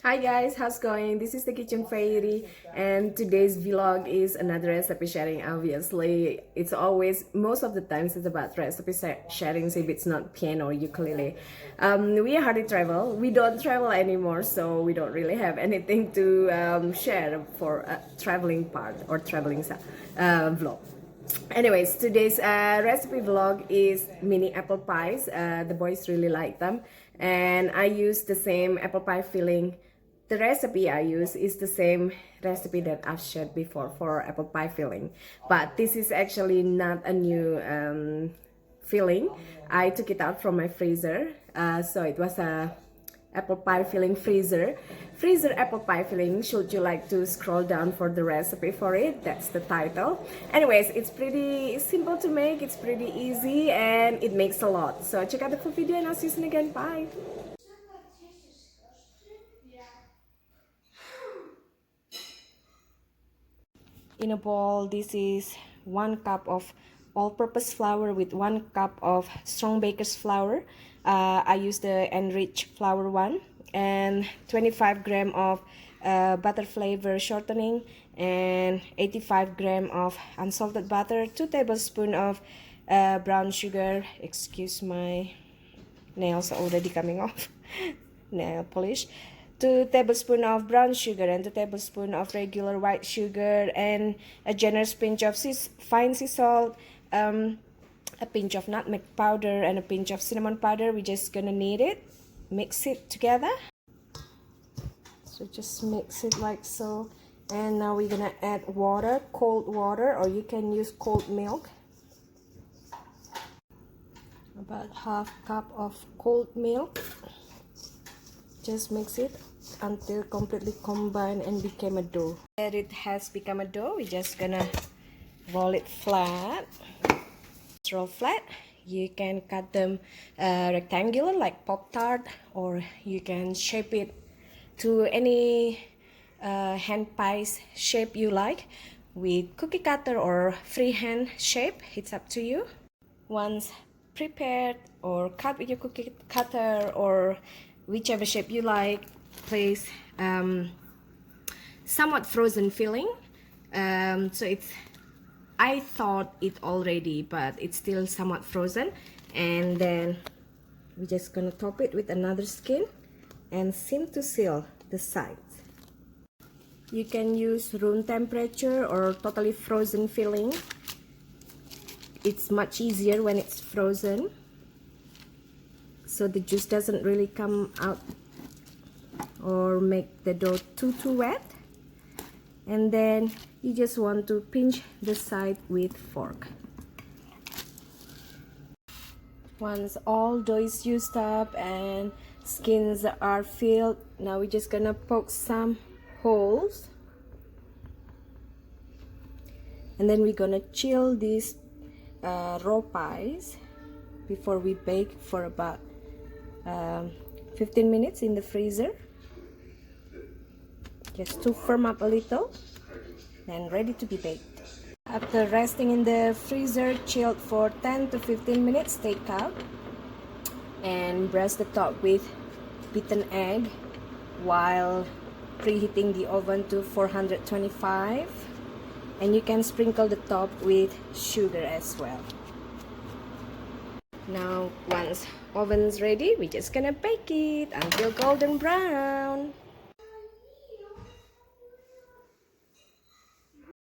Hi guys, how's going? This is the Kitchen Fairy, and today's vlog is another recipe sharing. Obviously, it's always, most of the times it's about recipe sharing if it's not piano or ukulele. We hardly travel. We don't travel anymore, so we don't really have anything to share for a traveling part or traveling vlog. Anyways, today's recipe vlog is mini apple pies. The boys really like them, and I use the same apple pie filling. The recipe I use is the same recipe that I've shared before for apple pie filling, but this is actually not a new filling. I took it out from my freezer, so it was a apple pie filling freezer apple pie filling. Should you like to scroll down for the recipe for it, that's the title. Anyways, it's pretty simple to make, it's pretty easy, and it makes a lot. So check out the full video and I'll see you soon again. Bye. In a bowl, this is 1 cup of all-purpose flour with 1 cup of strong baker's flour. I use the enriched flour one, and 25 gram of butter flavor shortening, and 85 gram of unsalted butter, 2 tablespoons of brown sugar. Excuse my nails are already coming off. Nail polish. 2 tablespoons of brown sugar and 2 tablespoons of regular white sugar, and a generous pinch of fine sea salt, a pinch of nutmeg powder, and a pinch of cinnamon powder. We're just gonna knead it, mix it together. So just mix it like so, and now we're gonna add water, cold water, or you can use cold milk. About half cup of cold milk. Just mix it until completely combined and became a dough. And it has become a dough. We're just gonna roll it flat. Roll flat. You can cut them rectangular like Pop-Tart, or you can shape it to any hand pies shape you like with cookie cutter or freehand shape. It's up to you. Once prepared or cut with your cookie cutter or whichever shape you like, place somewhat frozen filling. So it's, I thought it already, but it's still somewhat frozen. And then we're just gonna top it with another skin and seam to seal the sides. You can use room temperature or totally frozen filling. It's much easier when it's frozen, so the juice doesn't really come out or make the dough too wet. And then you just want to pinch the side with fork. Once all dough is used up and skins are filled, now we're just gonna poke some holes, and then we're gonna chill these raw pies before we bake for about 15 minutes in the freezer, just to firm up a little, and ready to be baked. After resting in the freezer chilled for 10 to 15 minutes, take out and brush the top with beaten egg while preheating the oven to 425, and you can sprinkle the top with sugar as well. Now once oven's ready, we're just gonna bake it until golden brown.